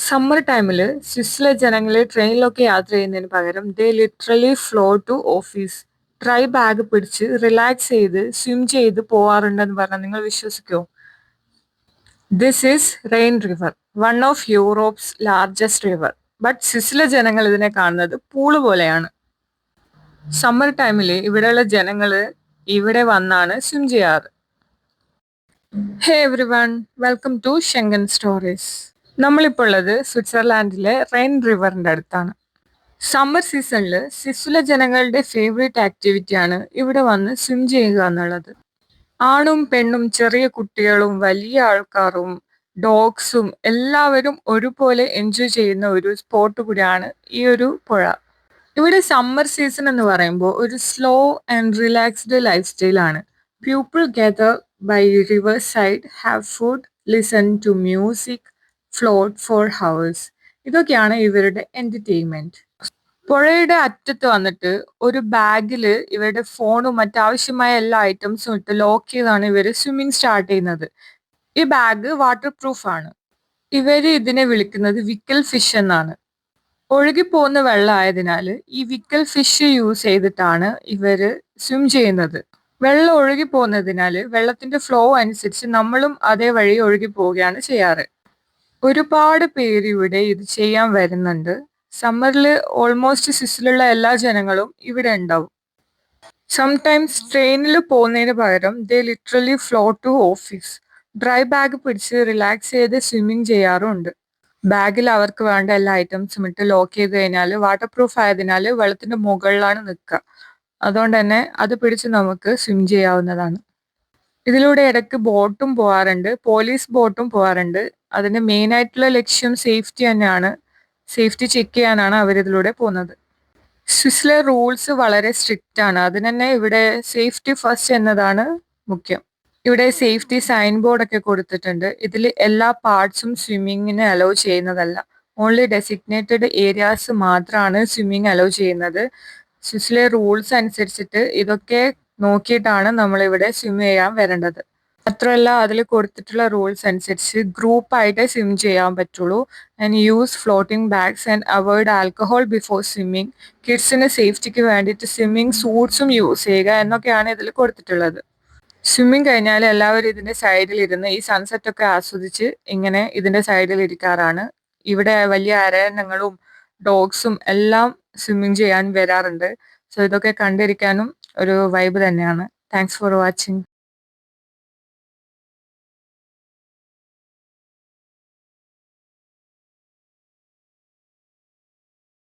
Summer ടൈമില് സ്വിസ്സിലെ ജനങ്ങള് ട്രെയിനിലൊക്കെ യാത്ര ചെയ്യുന്നതിന് പകരം they literally flow to office. Dry bag പിടിച്ച് റിലാക്സ് ചെയ്ത് സ്വിം ചെയ്ത് പോവാറുണ്ടെന്ന് പറഞ്ഞാൽ നിങ്ങൾ വിശ്വസിക്കോ? This is Rhine river, one of Europe's largest river. But സ്വിസ്സിലെ ജനങ്ങൾ ഇതിനെ കാണുന്നത് പൂള് പോലെയാണ്. സമ്മർ ടൈമില് ഇവിടെയുള്ള ജനങ്ങള് ഇവിടെ വന്നാണ് സ്വിം ചെയ്യാറ്. Hey everyone, welcome to Schengen stories. നമ്മളിപ്പോൾ ഉള്ളത് സ്വിറ്റ്സർലാൻഡിലെ റെയിൻ റിവറിന്റെ അടുത്താണ്. സമ്മർ സീസണിൽ സ്വിസ്സിലെ ജനങ്ങളുടെ ഫേവറേറ്റ് ആക്ടിവിറ്റിയാണ് ഇവിടെ വന്ന് സ്വിം ചെയ്യുക എന്നുള്ളത്. ആണും പെണ്ണും ചെറിയ കുട്ടികളും വലിയ ആൾക്കാരും ഡോഗ്സും എല്ലാവരും ഒരുപോലെ എൻജോയ് ചെയ്യുന്ന ഒരു സ്പോട്ട് കൂടിയാണ് ഈ ഒരു പുഴ. ഇവിടെ സമ്മർ സീസൺ എന്ന് പറയുമ്പോൾ ഒരു സ്ലോ ആൻഡ് റിലാക്സ്ഡ് ലൈഫ് സ്റ്റൈലാണ്. People gather by river side, have food, listen to music, float for hours. ഇതൊക്കെയാണ് ഇവരുടെ എന്റർടൈൻമെന്റ്. പുഴയുടെ അറ്റത്ത് വന്നിട്ട് ഒരു ബാഗില് ഇവരുടെ ഫോണും മറ്റാവശ്യമായ എല്ലാ ഐറ്റംസും ഇട്ട് ലോക്ക് ചെയ്താണ് ഇവര് സ്വിമ്മിങ് സ്റ്റാർട്ട് ചെയ്യുന്നത്. ഈ ബാഗ് വാട്ടർ പ്രൂഫ് ആണ്. ഇവര് ഇതിനെ വിളിക്കുന്നത് വിക്കൽ ഫിഷ് എന്നാണ്. ഒഴുകിപ്പോകുന്ന വെള്ളമായതിനാൽ ഈ വിക്കൽ ഫിഷ് യൂസ് ചെയ്തിട്ടാണ് ഇവര് സ്വിം ചെയ്യുന്നത്. വെള്ളം ഒഴുകി പോകുന്നതിനാൽ വെള്ളത്തിന്റെ ഫ്ലോ അനുസരിച്ച് നമ്മളും അതേ വഴി ഒഴുകി പോവുകയാണ് ചെയ്യാറ്. ഒരുപാട് പേര് ഇവിടെ ഇത് ചെയ്യാൻ വരുന്നുണ്ട്. സമ്മറിൽ ഓൾമോസ്റ്റ് സ്വിസ്സിലുള്ള എല്ലാ ജനങ്ങളും ഇവിടെ ഉണ്ടാവും. സംടൈംസ് ട്രെയിനിൽ പോകുന്നതിന് പകരം they literally flow to office. Dry bag പിടിച്ച് റിലാക്സ് ചെയ്ത് സ്വിമ്മിങ് ചെയ്യാറുണ്ട്. ബാഗിൽ അവർക്ക് വേണ്ട എല്ലാ ഐറ്റംസും ഇട്ട് ലോക്ക് ചെയ്ത് കഴിഞ്ഞാൽ വാട്ടർ പ്രൂഫ് ആയതിനാൽ വെള്ളത്തിന്റെ മുകളിലാണ് നിൽക്കുക. അതുകൊണ്ട് തന്നെ അത് പിടിച്ച് നമുക്ക് സ്വിം ചെയ്യാവുന്നതാണ്. ഇതിലൂടെ ഇടയ്ക്ക് ബോട്ടും പോകാറുണ്ട്, പോലീസ് ബോട്ടും പോകാറുണ്ട്. അതിന്റെ മെയിൻ ആയിട്ടുള്ള ലക്ഷ്യം സേഫ്റ്റി തന്നെയാണ്. സേഫ്റ്റി ചെക്ക് ചെയ്യാനാണ് അവരിതിലൂടെ പോകുന്നത്. സ്വിസ്സിലെ റൂൾസ് വളരെ സ്ട്രിക്റ്റ് ആണ്. അതിന് തന്നെ ഇവിടെ സേഫ്റ്റി ഫസ്റ്റ് എന്നതാണ് മുഖ്യം. ഇവിടെ സേഫ്റ്റി സൈൻ ബോർഡ് ഒക്കെ കൊടുത്തിട്ടുണ്ട്. ഇതിൽ എല്ലാ പാർട്സും സ്വിമ്മിങ്ങിന് അലോ ചെയ്യുന്നതല്ല. ഓൺലി ഡെസിഗ്നേറ്റഡ് ഏരിയാസ് മാത്രമാണ് സ്വിമ്മിങ് അലോ ചെയ്യുന്നത്. സ്വിസ്സിലെ റൂൾസ് അനുസരിച്ചിട്ട് ഇതൊക്കെ നോക്കിയിട്ടാണ് നമ്മളിവിടെ സ്വിം ചെയ്യാൻ വരേണ്ടത്. മാത്രമല്ല അതിൽ കൊടുത്തിട്ടുള്ള റൂൾസ് അനുസരിച്ച് ഗ്രൂപ്പായിട്ടേ സ്വിം ചെയ്യാൻ പറ്റുള്ളൂ. And use floating bags and avoid alcohol before swimming. കിഡ്സിന് സേഫ്റ്റിക്ക് വേണ്ടിയിട്ട് സ്വിമ്മിങ് സൂട്ട്സും യൂസ് ചെയ്യുക എന്നൊക്കെയാണ് ഇതിൽ കൊടുത്തിട്ടുള്ളത്. സ്വിമ്മിങ് കഴിഞ്ഞാൽ എല്ലാവരും ഇതിന്റെ സൈഡിൽ ഇരുന്ന് ഈ സൺസെറ്റ് ഒക്കെ ആസ്വദിച്ച് ഇങ്ങനെ ഇതിന്റെ സൈഡിൽ ഇരിക്കാറാണ്. ഇവിടെ വലിയ അരയന്നങ്ങളും ഡോഗ്സും എല്ലാം സ്വിമ്മിങ് ചെയ്യാൻ വരാറുണ്ട്. സോ ഇതൊക്കെ കണ്ടിരിക്കാനും ഒരു വൈബ് തന്നെയാണ്. Thanks for watching.